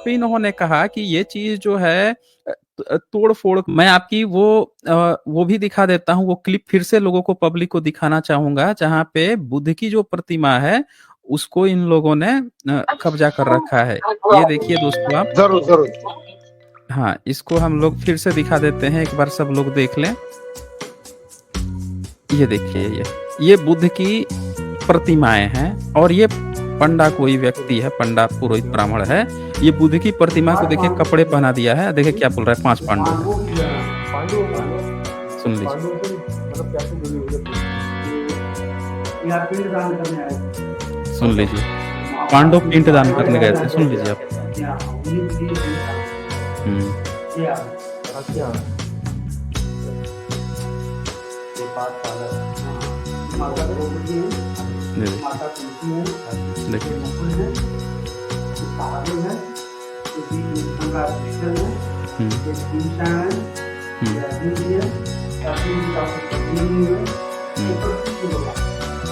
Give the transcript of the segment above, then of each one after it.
पे इन्होंने कहा कि ये चीज़ जो है तोड़-फोड़ मैं आपकी वो भी दिखा देता हूँ, वो क्लिप फिर से लोगों को पब्लिक को दिखाना चाहूँगा, जहाँ पे बुद्ध की जो प्रतिमा है, उसको इन लोगों ने कब्ज़ा कर रखा है। ये देखिए दोस्तों आप। जरूर जरूर। हाँ, इसको हम लोग फिर से दिखा देते हैं, एक बार सब लोग देख लें। ये देखिए ये बुद्ध की प्रतिमाएँ हैं और ये पंडा कोई व्यक्ति है, पंडा पुरोहित ब्राह्मण है। ये बुद्ध की प्रतिमा को देखिए कपड़े पहना दिया है। देखिए क्या बोल रहा है 5 पांडु हैं। सुन लीजिए। सुन लीजिए। पांडव पिंड दान करने गए थे, सुन लीजिए आप। देखिए।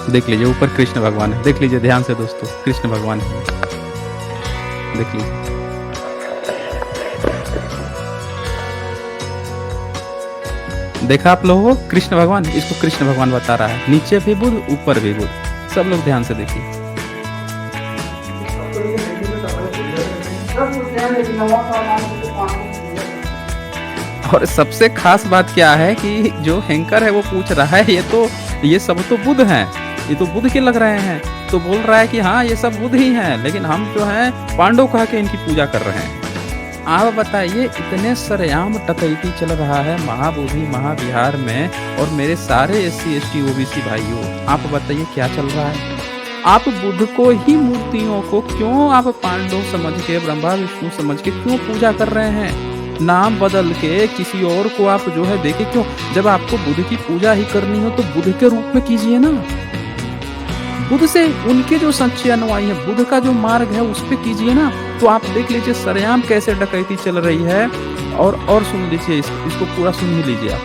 देख लीजिए ऊपर कृष्ण भगवान है। देख लीजिए ध्यान से दोस्तों, कृष्ण भगवान है। देख लीजिए। देखा आप लोगों को कृष्ण भगवान, इसको कृष्ण भगवान बता रहा है। नीचे भी बुद्ध, ऊपर भी बुद्ध। सब लोग ध्यान से देखिए। और सबसे खास बात क्या है कि जो हैंकर है वो पूछ रहा है ये सब तो बुद्ध हैं, ये तो बुद्ध के लग रहे हैं। तो बोल रहा है कि हाँ ये सब बुद्ध ही हैं, लेकिन हम जो हैं पांडव कह के इनकी पूजा कर रहे हैं। आप बताइए इतने सरेआम डकैती चल रहा है महाबोधि महाविहार में, और मेरे सारे SC ST OBC भाइयों, आप बताइए क्या चल रहा है। आप बुद्ध को ही मूर्तियों को क्यों आप पांडव समझ के, ब्रह्मा विष्णु समझ के क्यों पूजा कर रहे हैं। नाम बदल के किसी और को आप जो है देखिए क्यों। जब आपको बुद्ध की पूजा ही करनी हो तो बुद्ध के रूप में कीजिए ना। बुद्ध से उनके जो सच्चे अनुयायी हैं, बुद्ध का जो मार्ग है उस पे कीजिए ना। तो आप देख लीजिए सरेआम कैसे डकैती चल रही है। और सुन लीजिए इसको पूरा सुन ही लीजिए आप।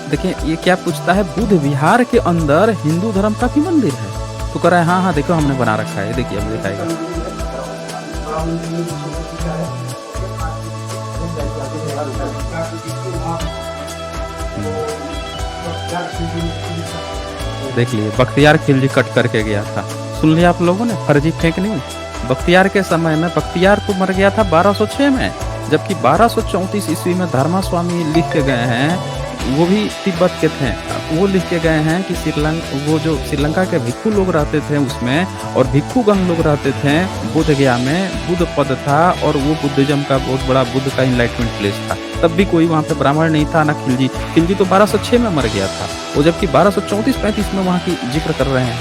देखिए ये क्या पूछता है, बुद्ध विहार के अंदर हिंदू धर्म का भी मंदिर है। तो कह रहा है हाँ देखो हमने बना रखा है। देखिए अब दिखाएगा। देख लिए बख्तियार खिलजी कट करके गया था। सुन लिया आप लोगों ने, फर्जी फेक न्यूज। बख्तियार के समय में बख्तियार तो मर गया था 1206 में, जबकि 1234 ईस्वी में धर्मा स्वामी लिख के गए हैं, वो भी तिब्बत के थे। वो लिख के गए हैं कि वो जो श्रीलंका के भिक्खु लोग रहते थे उसमें, और भिक्खुगण लोग रहते थे बुद्ध गया में, बुद्ध पद था, और वो बुद्धिज्म का बहुत बड़ा, बुद्ध का इनलाइटमेंट प्लेस था। तब भी कोई वहाँ पे ब्राह्मण नहीं था, ना खिलजी तो 1206 में मर गया था, वो जबकि 1234-35 में वहाँ की जिक्र कर रहे हैं।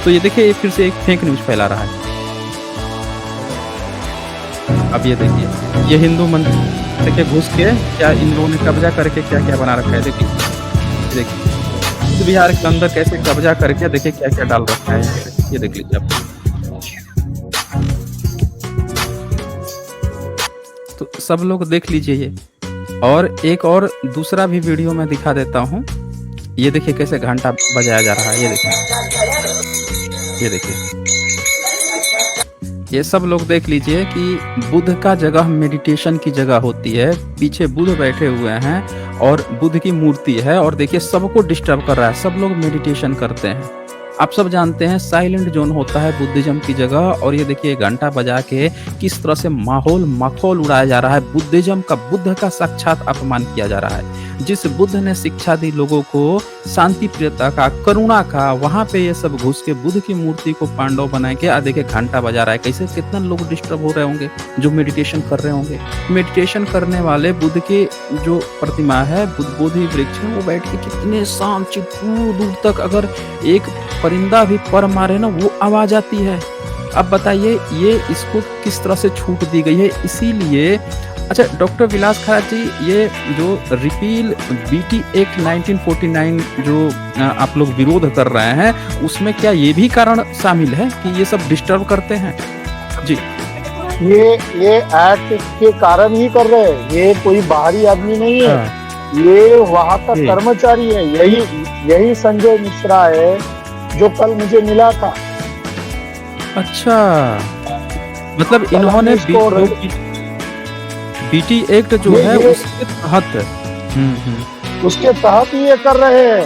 तो ये देखिए ये फिर से एक फेक न्यूज फैला रहा है। अब ये देखिए ये हिंदू मंदिर देखिए घुस के क्या इन लोगों ने कब्जा करके क्या क्या बना रखा है। देखिए बुद्ध विहार के अंदर कैसे कब्जा करके देखिए क्या क्या डाल रखा है। ये देख लीजिए आप। तो सब लोग देख लीजिए ये। और एक और दूसरा भी वीडियो में दिखा देता हूँ। ये देखिए कैसे घंटा बजाया जा रहा है। ये देखिए, ये देखिए, ये सब लोग देख लीजिए कि बुद्ध का जगह मेडिटेशन की जगह होती है। पीछे बुद्ध बैठे हुए हैं और बुद्ध की मूर्ति है, और देखिए सबको डिस्टर्ब कर रहा है। सब लोग मेडिटेशन करते हैं। आप सब जानते हैं साइलेंट जोन होता है बुद्धिज्म की जगह, और ये देखिए घंटा बजा के किस तरह से मखौल उड़ाया जा रहा है। बुद्धिज्म का, बुद्ध का साक्षात अपमान किया जा रहा है। जिस बुद्ध ने शिक्षा दी लोगों को शांति प्रियता का, करुणा का, वहां पे ये सब घुस के बुद्ध की मूर्ति को पांडव बना के देखिए घंटा बजा रहा है। कैसे कितना लोग डिस्टर्ब हो रहे होंगे जो मेडिटेशन कर रहे होंगे। मेडिटेशन करने वाले बुद्ध के जो प्रतिमा है, बोधि वृक्ष है, वो बैठ के कितने शांत चित्त दूर दूर तक, अगर एक परिंदा भी पर मारे ना वो आवाज आती है। अब बताइए ये इसको किस तरह से छूट दी गई है। इसीलिए अच्छा डॉक्टर विलास खरा जी, ये जो रिपील BT एक्ट 1949 जो आप लोग विरोध कर रहे हैं, उसमें क्या ये भी कारण शामिल है कि ये सब डिस्टर्ब करते हैं? जी, ये एक्ट के कारण ही कर रहे हैं, ये कोई बाहरी आदमी नहीं है। ये वहाँ का ओके। कर्मचारी है, यही यही संजय मिश्रा है जो कल मुझे मिला था। अच्छा, मतलब कल हमने इन्होंने इसको बीटी एक्ट जो है ये उसके तहत। उसके तहत ही ये कर रहे हैं,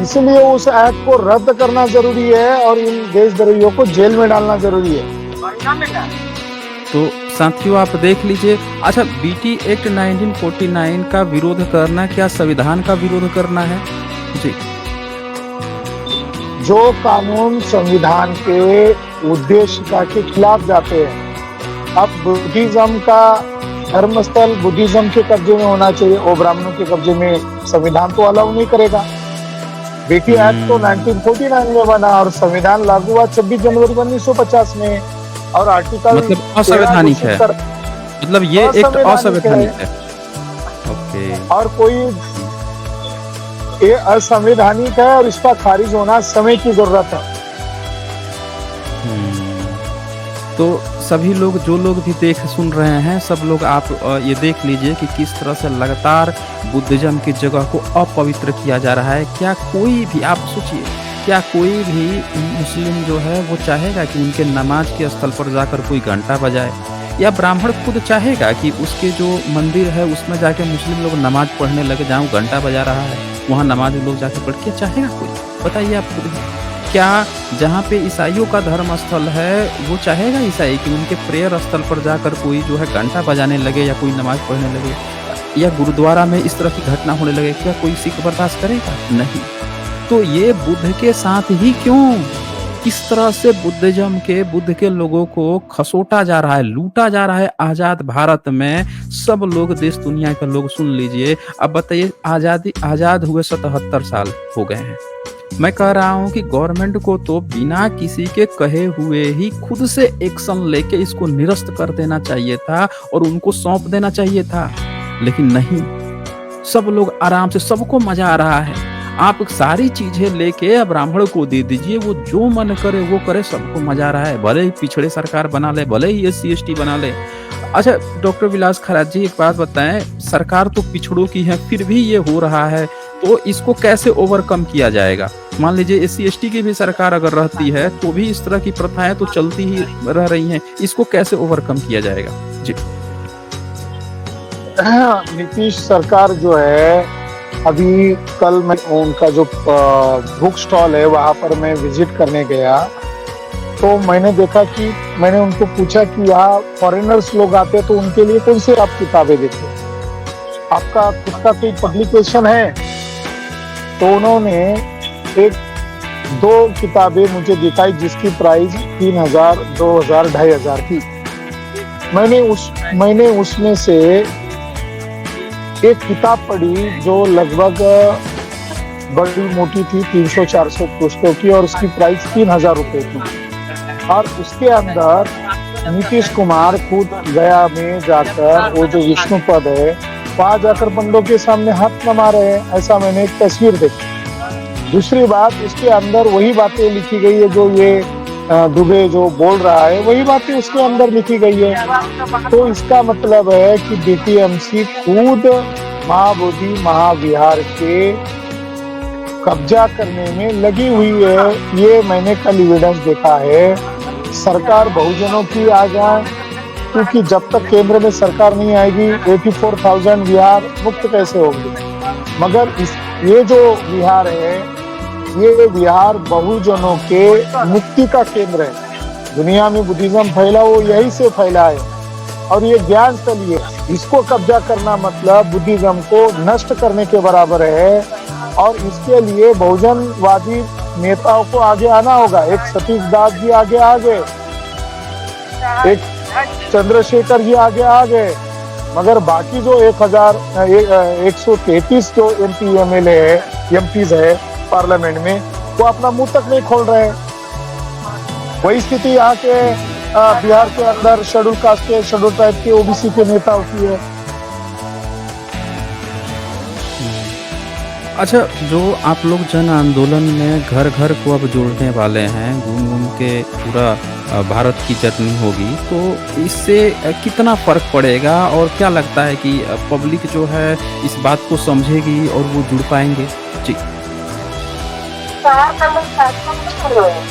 इसलिए उस एक्ट को रद्द करना जरूरी है और इन देशद्रोहियों को जेल में डालना जरूरी है। तो साथियों आप देख लीजिए। अच्छा, बीटी एक्ट 1949 का विरोध करना क्या संविधान का विरोध करना है? जी। जो कानून संविधान के उद्देश्य का के खिलाफ जाते हैं। अब बुद्धिज्म का धर्मस्थल बुद्धिज्म के कब्जे में होना चाहिए, और ब्राह्मणों के कब्जे में संविधान तो अलाउ नहीं करेगा। बीटी एक्ट तो 1949 में बना और संविधान लागू हुआ 26 जनवरी 1950 में, और आर्टिकल मतलब 13 असंवैधानिक है, घोषित कर मतलब ये एक्ट असंवैधानिक है। असंवैधानिक है। ओके। और ये असंवैधानिक है और इसका खारिज होना समय की जरूरत है। तो सभी लोग जो लोग भी देख सुन रहे हैं, सब लोग आप ये देख लीजिए कि किस तरह से लगातार बुद्धिज्म की जगह को अपवित्र किया जा रहा है। क्या कोई भी, आप सोचिए, क्या कोई भी मुस्लिम जो है वो चाहेगा कि उनके नमाज के स्थल पर जाकर कोई घंटा बजाए? या ब्राह्मण खुद चाहेगा कि उसके जो मंदिर है उसमें जाके मुस्लिम लोग नमाज पढ़ने लगे, जहाँ वो घंटा बजा रहा है वहाँ नमाज लोग जाके पढ़ के? चाहेगा कोई? बताइए आप खुद ही। क्या जहाँ पे ईसाइयों का धर्म स्थल है वो चाहेगा ईसाई कि उनके प्रेयर स्थल पर जाकर कोई जो है घंटा बजाने लगे या कोई नमाज पढ़ने लगे या गुरुद्वारा में इस तरह की घटना होने लगे? क्या कोई सिख बर्दाश्त करेगा? नहीं। तो ये बुद्ध के साथ ही क्यों किस तरह से बुद्ध के लोगों को खसोटा जा रहा है, लूटा जा रहा है आजाद भारत में। सब लोग, देश दुनिया के लोग सुन लीजिए। अब बताइए, आजाद हुए 77 साल हो गए हैं। मैं कह रहा हूं कि गवर्नमेंट को तो बिना किसी के कहे हुए ही खुद से एक्शन लेके इसको निरस्त कर देना चाहिए था और उनको सौंप देना चाहिए था, लेकिन नहीं। सब लोग आराम से, सबको मजा आ रहा है। आप सारी चीजें लेके ब्राह्मण को दे दीजिए, वो जो मन करे वो करे, सबको मजा आ रहा है। भले ही पिछड़े सरकार बना ले, भले ही SC ST बना ले। अच्छा डॉक्टर विलास खराज जी, एक बात बताएं, सरकार तो पिछड़ों की है, फिर भी ये हो रहा है, तो इसको कैसे ओवरकम किया जाएगा? मान लीजिए SC ST की भी सरकार अगर रहती है तो भी इस तरह की प्रथाएं तो चलती ही रह रही हैं, इसको कैसे ओवरकम किया जाएगा? जी। नीतीश सरकार जो है, अभी कल मैं उनका जो बुक स्टॉल है वहां पर मैं विजिट करने गया, तो मैंने देखा कि मैंने उनको पूछा कि यहाँ फॉरेनर्स लोग आते हैं तो उनके लिए कौन सी आप किताबें देते, आपका खुद का कोई पब्लिकेशन है? तो उन्होंने एक दो किताबें मुझे दिखाई जिसकी प्राइस 3000, 2000, 2500 थी। मैंने उसमें से एक किताब पढ़ी जो लगभग बड़ी मोटी थी, 300-400 पृष्ठों की, और उसकी प्राइस 3000 रुपए थी। और उसके अंदर नीतीश कुमार खुद गया में जाकर वो जो विष्णु पद है वहां जाकर बंदों के सामने हाथ नमा रहे हैं, ऐसा मैंने एक तस्वीर देखी। दूसरी बात, उसके अंदर वही बातें लिखी गई है जो ये दुबे जो बोल रहा है, वही बातें उसके अंदर लिखी गई है। तो इसका मतलब है कि BTMC खुद महाबोधि महाविहार के कब्जा करने में लगी हुई है। ये मैंने कल एविडेंस देखा है। सरकार बहुजनों की आ जाए, क्योंकि जब तक केंद्र में सरकार नहीं आएगी 84,000 विहार मुक्त कैसे होंगे? मगर ये जो विहार है, ये विहार बहुजनों के मुक्ति का केंद्र है। दुनिया में बुद्धिज्म फैला वो यही से फैला है, और ये ज्ञान स्थली है। इसको कब्जा करना मतलब बुद्धिज्म को नष्ट करने के बराबर है, और इसके लिए बहुजनवादी नेताओं को आगे आना होगा। एक सतीश दास जी आगे आ गए, एक चंद्रशेखर जी आगे आ गए, मगर बाकी जो 133 जो MP MLA है, MPs है पार्लियामेंट में, वो अपना मुंह तक नहीं खोल रहे हैं। वही स्थिति यहाँ के बिहार के अंदर शेड्यूल कास्ट के, शेड्यूल ट्राइब के, OBC के नेताओं की है। अच्छा, जो आप लोग जन आंदोलन में घर घर को अब जोड़ने वाले हैं, घूम घूम के पूरा भारत की जर्नी होगी, तो इससे कितना फ़र्क पड़ेगा और क्या लगता है कि पब्लिक जो है इस बात को समझेगी और वो जुड़ पाएँगे? जी।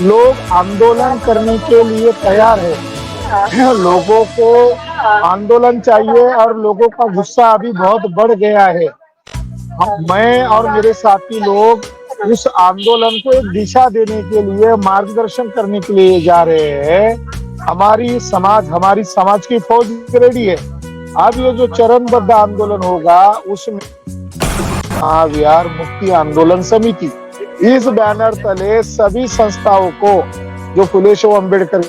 लोग आंदोलन करने के लिए तैयार है। लोगों को आंदोलन चाहिए और लोगों का गुस्सा अभी बहुत बढ़ गया है। मैं और मेरे साथी लोग उस आंदोलन को एक दिशा देने के लिए, मार्गदर्शन करने के लिए जा रहे हैं। हमारी समाज की फौज रेडी है। अब ये जो चरणबद्ध आंदोलन होगा उसमें महाविहार मुक्ति आंदोलन समिति इस बैनर तले सभी संस्थाओं को जो फुले शो अम्बेडकर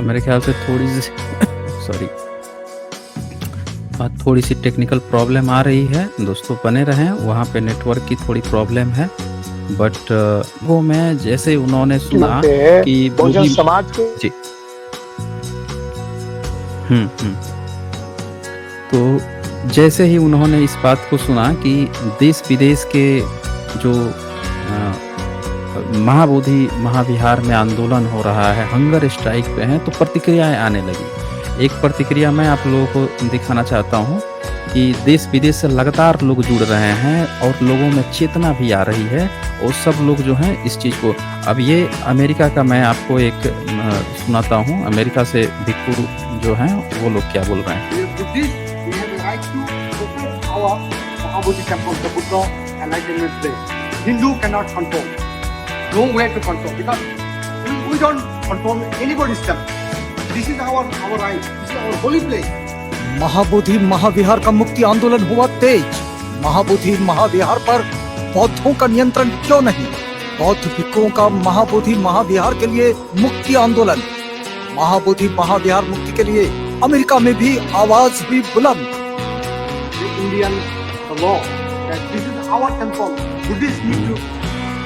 मेरे ख्याल से थोड़ी सी सॉरी थोड़ी सी टेक्निकल प्रॉब्लम आ रही है। दोस्तों बने रहें, वहाँ पे नेटवर्क की थोड़ी प्रॉब्लम है, बट वो मैं जैसे उन्होंने सुना कि बहुजन समाज के जी तो जैसे ही उन्होंने इस बात को सुना कि देश विदेश के जो महाबोधि महाविहार में आंदोलन हो रहा है, हंगर स्ट्राइक पे हैं, तो प्रतिक्रियाएं आने लगी। एक प्रतिक्रिया मैं आप लोगों को दिखाना चाहता हूं कि देश विदेश से लगातार लोग जुड़ रहे हैं और लोगों में चेतना भी आ रही है और सब लोग जो हैं इस चीज़ को, अब ये अमेरिका का मैं आपको एक सुनाता हूं। अमेरिका से भिक्खु जो हैं वो लोग क्या बोल रहे हैं। Hindu cannot control. No way to control because we don't control anybody's step. This is our right. This is our holy place. Mahabodhi महाविहार का मुक्ति आंदोलन हुआ तेज। महाबोधि महाविहार पर बौद्धों का नियंत्रण क्यों नहीं? बौद्ध भिक्षुओं का महाबोधि महाविहार के लिए मुक्ति आंदोलन। महाबोधि महाविहार मुक्ति के लिए अमेरिका में भी आवाज हुई बुलंद। The Indian law that this is our temple. Buddhists need to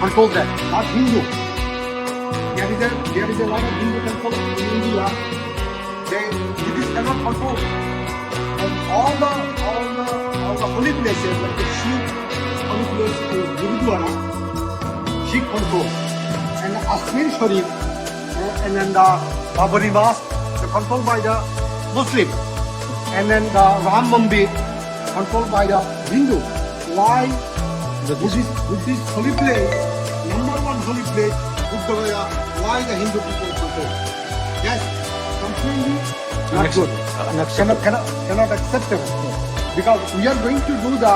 control that, not Hindu. There is a lot of Hindu temples in India. Buddhists cannot control. And all the holy places like the Sikh holy place, the Gurudwara, Sikh control, and Asmin Sharif, and then the Babari Mosque, they're controlled by the Muslim, and then the Ram Mandir, controlled by the Hindu. Why? Buddhist holy place, number one holy place, Buddha Gaya, why the Hindu people control? Yes, completely not good. Cannot acceptable. Because we are going to do the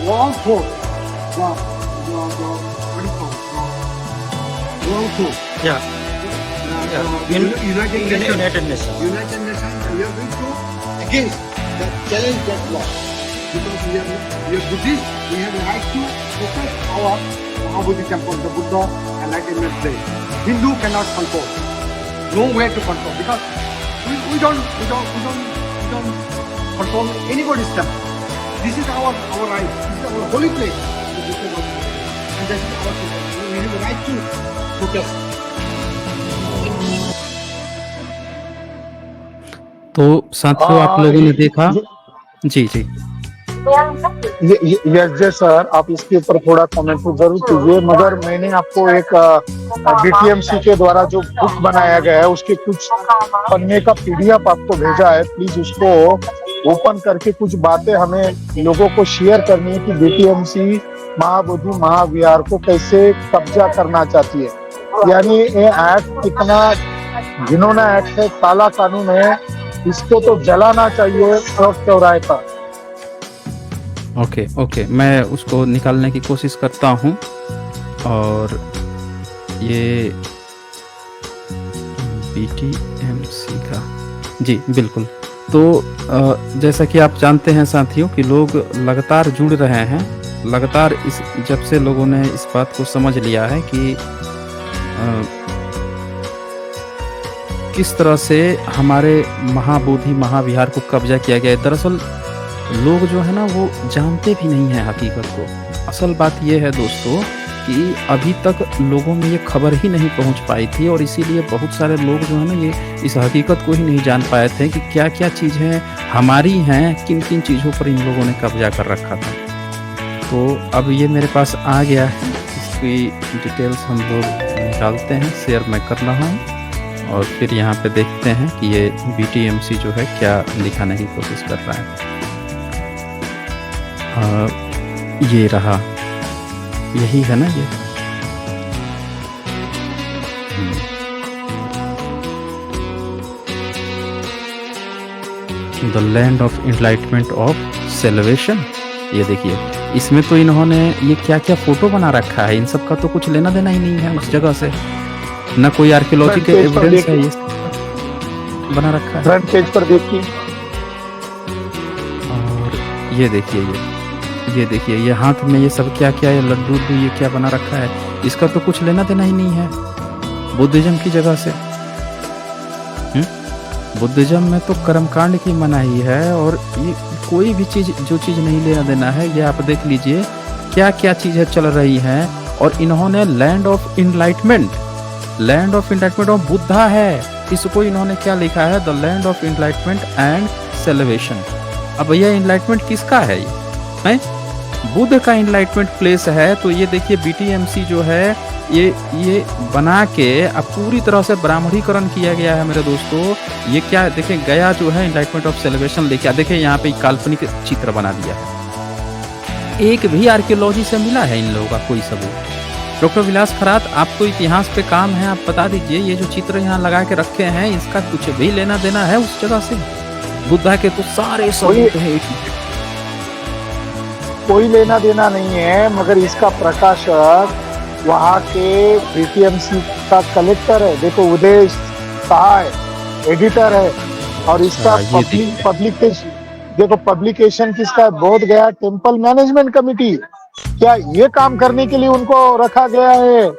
world tour. What do you call it? World tour. Yeah. United Nations. We are going to against that challenge that law. Because we are Buddhist, we have the right to protect our Mahabodhi temple, the Buddha enlightenment place. Hindu cannot control. No way to control because we don't control anybody's temple. This is our right. This is our holy place. And this is our temple. We have the right to protest. तो साथियों आप लोगों ने देखा जी जी yes sir, आप इसके ऊपर थोड़ा कमेंट जरूर कीजिए। मगर मैंने आपको एक बीटीएमसी के द्वारा जो बुक बनाया गया है उसके कुछ पन्ने का पीडीएफ आपको भेजा है। प्लीज उसको ओपन करके कुछ बातें हमें लोगों को शेयर करनी है कि बीटीएमसी महाबोधि महाविहार को कैसे कब्जा करना चाहती है। यानी ये एक्ट कितना घिनौना एक्ट है, काला कानून है, इसको तो जलाना चाहिए चौक चौराहे पर। ओके मैं उसको निकालने की कोशिश करता हूँ। और ये बीटीएमसी का जी बिल्कुल। तो जैसा कि आप जानते हैं साथियों कि लोग लगातार जुड़ रहे हैं, लगातार जब से लोगों ने इस बात को समझ लिया है कि किस तरह से हमारे महाबोधि महाविहार को कब्जा किया गया है। दरअसल लोग जो है ना वो जानते भी नहीं है हकीकत को। असल बात ये है दोस्तों कि अभी तक लोगों में ये खबर ही नहीं पहुंच पाई थी और इसीलिए बहुत सारे लोग जो है ना ये इस हकीकत को ही नहीं जान पाए थे कि क्या क्या चीज़ें हमारी हैं, किन किन चीज़ों पर इन लोगों ने कब्जा कर रखा था। तो अब ये मेरे पास आ गया है की डिटेल्स हम लोग निकालते हैं, शेयर मैं कर रहा हूँ और फिर यहाँ पे देखते हैं कि ये BTMC जो है क्या दिखाने की कोशिश कर रहा है। ये रहा, यही है ना ये। The land of enlightenment of salvation. ये देखिए, इसमें तो इन्होंने ये क्या क्या फोटो बना रखा है, इन सब का तो कुछ लेना देना ही नहीं है उस जगह से, न कोई आर्कियोलॉजी के एविडेंस है, ये बना रखा है। फ्रंट पेज पर देखिए, और ये देखिए, ये देखिए, ये हाथ में ये सब क्या क्या है, लड्डू ये क्या बना रखा है, इसका तो कुछ लेना देना ही नहीं है बुद्धिज्म की जगह से। बुद्धिज्म में तो कर्मकांड की मनाही है, और ये कोई भी चीज जो चीज नहीं लेना देना है, ये आप देख लीजिए क्या क्या चीजें चल रही हैं। और इन्होंने land of enlightenment of Buddha है, इसको इन्होंने क्या लिखा है, the land of enlightenment and salvation. अब भैया इनलाइटमेंट किसका है, ये बुद्ध का इनलाइटमेंट प्लेस है। तो ये देखिए BTMC जो है ये बना के अब पूरी तरह से ब्राह्मणीकरण किया गया है मेरे दोस्तों। ये क्या देखिए, गया जो है इनलाइटमेंट ऑफ सेलिब्रेशन लेके देखिए यहाँ पे काल्पनिक चित्र बना दिया है। एक भी आर्कियोलॉजी से मिला है इन लोगों का कोई सबूत? डॉक्टर विलास खरात, आप तो इतिहास पे काम है, आप बता दीजिए ये जो चित्र यहाँ लगा के रखे हैं इसका कुछ भी लेना देना है उस जगह से? बुद्धा के तो सारे सबूत है, कोई लेना देना नहीं है, मगर इसका प्रकाशक वहाँ के BTMC का कलेक्टर है, देखो उदय शाह है, एडिटर है, और इसका पब्लिकेशन देखो, पब्लिकेशन किसका है, बोध गया टेम्पल मैनेजमेंट कमेटी। क्या ये काम करने के लिए उनको रखा गया है?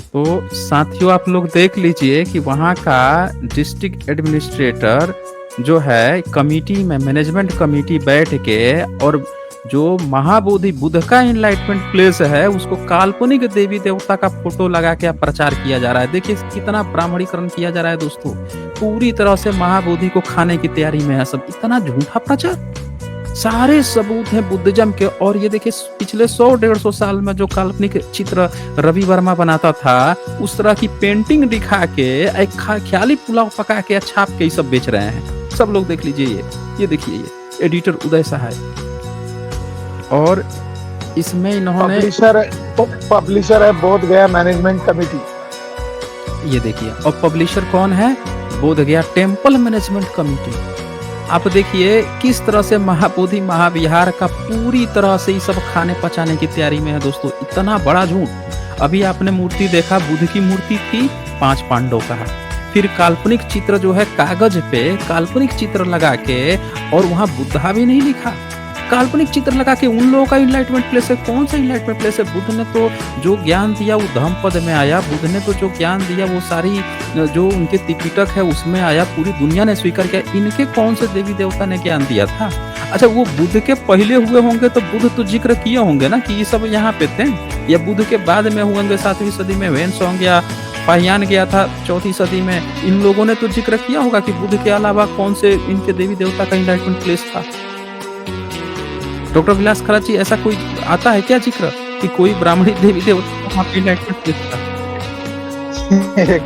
तो साथियों आप लोग देख लीजिए कि वहाँ का डिस्ट्रिक्ट एडमिनिस्ट्रेटर जो है कमेटी में, मैनेजमेंट कमेटी बैठ के, और जो महाबोधि बुद्ध का इनलाइटमेंट प्लेस है उसको काल्पनिक देवी देवता का फोटो लगा के प्रचार किया जा रहा है। देखिए कितना ब्राह्मणीकरण किया जा रहा है दोस्तों, पूरी तरह से महाबोधि को खाने की तैयारी में है सब। इतना झूठा प्रचार, सारे सबूत हैं बुद्धिज्म के। और ये देखिए पिछले 100-150 साल में जो काल्पनिक चित्र रवि वर्मा बनाता था, उस तरह की पेंटिंग दिखा के एक ख्याली पुलाव पका के छाप के सब बेच रहे हैं सब लोग। देख लीजिए ये देखिए, ये एडिटर उदय शाह है, और इसमें इन्होंने पब्लिशर है बोध गया मैनेजमेंट कमेटी। ये देखिए, और पब्लिशर कौन है, बोध गया टेम्पल मैनेजमेंट कमेटी। आप देखिए किस तरह से महाबोधि महाविहार का पूरी तरह से ये सब खाने पचाने की तैयारी में है दोस्तों। इतना बड़ा झूठ। अभी आपने मूर्ति देखा, बुद्ध की मूर्ति थी 5 पांडव का, फिर काल्पनिक चित्र जो है कागज पे काल्पनिक चित्र लगा के, और वहां बुद्धा भी नहीं लिखा, काल्पनिक चित्र लगा के उन लोगों का इनलाइटमेंट प्लेस है। कौन सा इनलाइटमेंट प्लेस है? बुद्ध ने तो जो ज्ञान दिया वो धम्म पद में आया, बुद्ध ने तो जो ज्ञान दिया वो सारी जो उनके त्रिपिटक है उसमें आया, पूरी दुनिया ने स्वीकार किया। इनके कौन से देवी देवता ने ज्ञान दिया था? अच्छा, वो बुद्ध के पहले हुए होंगे तो बुद्ध तो जिक्र किए होंगे ना कि ये सब यहाँ पे थे, या बुद्ध के बाद में होंगे 7वीं सदी में वेनसोंग या पाहियान गया था 4वीं सदी में, इन लोगों ने तो जिक्र किया होगा कि बुद्ध के अलावा कौन से इनके देवी देवता का इनलाइटमेंट प्लेस था। डॉक्टर विलास खरात जी, ऐसा कोई आता है क्या जिक्र कि कोई ब्राह्मणी देवी देवता वहाँ पे इनलाइटमेंट प्लेस था?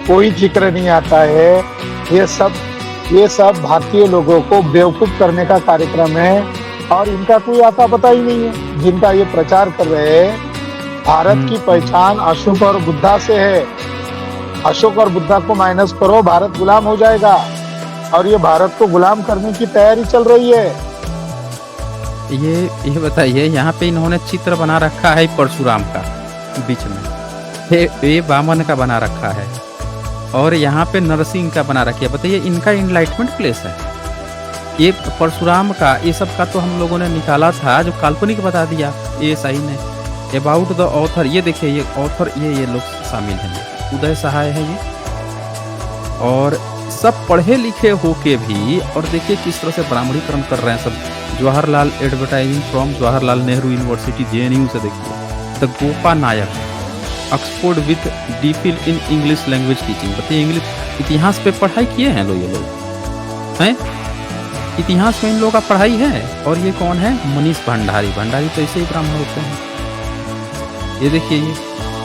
कोई जिक्र नहीं आता है। ये सब भारतीय लोगों को बेवकूफ करने का कार्यक्रम है, और इनका कोई आता पता ही नहीं है। जिनका ये प्रचार कर रहे हैं, भारत की पहचान अशोक और बुद्धा से है। अशोक और बुद्धा को माइनस करो, भारत गुलाम हो जाएगा, और ये भारत को गुलाम करने की तैयारी चल रही है। ये बताइए, यहाँ पे इन्होंने चित्र बना रखा है परशुराम का बीच में, ये वामन का बना रखा है, और यहाँ पे नरसिंह का बना रखा है। बताइए इनका इनलाइटमेंट प्लेस है? ये परशुराम का, ये सब का तो हम लोगों ने निकाला था, जो काल्पनिक बता दिया ये सही ने। अबाउट द ऑथर, ये देखिए ये ऑथर, ये लोग शामिल हैं, उदय सहाय है ये, और सब पढ़े लिखे होके भी, और देखिए किस तरह से ब्राह्मणीकरण कर रहे हैं सब। Jawaharlal advertising from Jawaharlal Nehru university JNU से देखिए, the Gopa Nayak, Oxford with DPhil in English language teaching. बताइए इंग्लिश इतिहास पे पढ़ाई किए हैं ये लोग हैं, इतिहास में इन लोगों का पढ़ाई है। और ये कौन है? मनीष भंडारी। भंडारी तो ऐसे ही ब्राह्मण होते हैं। ये देखिए ये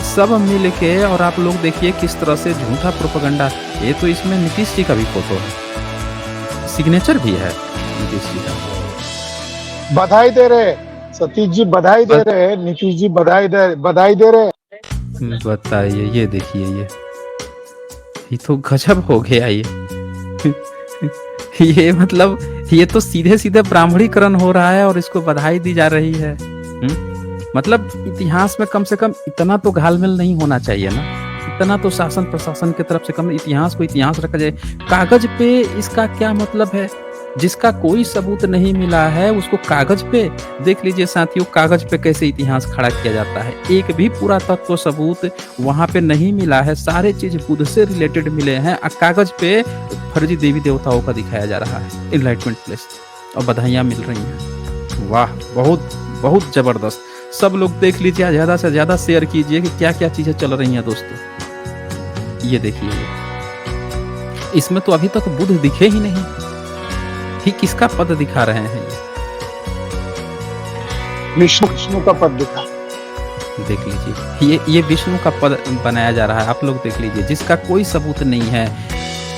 सब मिल के, और आप लोग देखिए किस तरह से झूठा प्रोपेगेंडा। ये तो इसमें नीतीश जी का भी फोटो है, सिग्नेचर भी है नीतीश जी का। बधाई दे रहे, सतीश जी बधाई दे रहे, नीतीश जी बधाई दे रहे। बताइए, ये देखिए ये तो गजब हो गया ये। ये मतलब ये तो सीधे सीधे ब्राह्मणीकरण हो रहा है और इसको बधाई दी जा रही है। मतलब इतिहास में कम से कम इतना तो घालमेल नहीं होना चाहिए ना, इतना तो शासन प्रशासन की तरफ से कम इतिहास को इतिहास रखा जाए। कागज पे इसका क्या मतलब है? जिसका कोई सबूत नहीं मिला है उसको कागज पे, देख लीजिए साथियों, कागज पे कैसे इतिहास खड़ा किया जाता है। एक भी पूरा तत्व सबूत वहां पे नहीं मिला है, सारे चीज बुद्ध से रिलेटेड मिले हैं और कागज पे फर्जी देवी देवताओं का दिखाया जा रहा है एनलाइटमेंट प्लेस, और बधाइयां मिल रही हैं। वाह, बहुत बहुत जबरदस्त। सब लोग देख लीजिए, ज्यादा से ज्यादा शेयर कीजिए कि क्या क्या चीजें चल रही हैं दोस्तों। ये देखिए, इसमें तो अभी तक बुद्ध दिखे ही नहीं, ही किसका पद दिखा रहे हैं ये? विष्णु का पद दिखा। देख लीजिए, ये विष्णु का पद बनाया जा रहा है। आप लोग देख लीजिए, जिसका कोई सबूत नहीं है,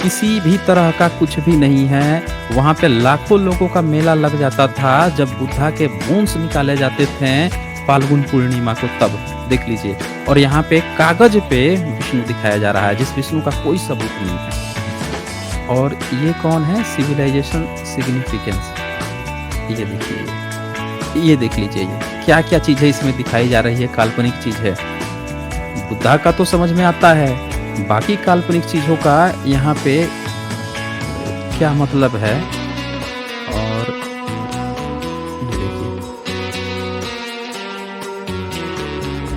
किसी भी तरह का कुछ भी नहीं है। वहां पे लाखों लोगों का मेला लग जाता था जब बुद्धा के बोन्स निकाले जाते थे फाल्गुन पूर्णिमा को, तब देख लीजिए। और यहाँ पे कागज पे विष्णु दिखाया जा रहा है, जिस विष्णु का कोई सबूत नहीं है। और ये कौन है? Civilisation significance. ये देखिए, ये देख लीजिए, ये क्या क्या चीजें इसमें दिखाई जा रही है, काल्पनिक चीज है। बुद्धा का तो समझ में आता है, बाकी काल्पनिक चीजों का यहाँ पे क्या मतलब है। और ये देखिए,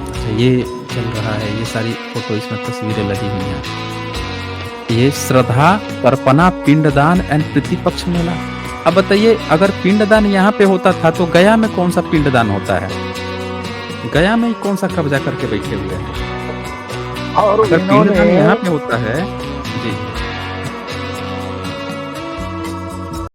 अच्छा ये चल रहा है, ये सारी फोटो इसमें तस्वीरें लगी हुई हैं। ये श्रद्धा, तर्पणा, पिंडदान एंड प्रतिपक्ष मेला। अब बताइए, अगर पिंडदान यहाँ पे होता था तो गया में कौन सा पिंडदान होता है? गया में कौन सा कब्जा करके बैठे हुए हैं? और अगर पिंडदान यहाँ पे होता है जी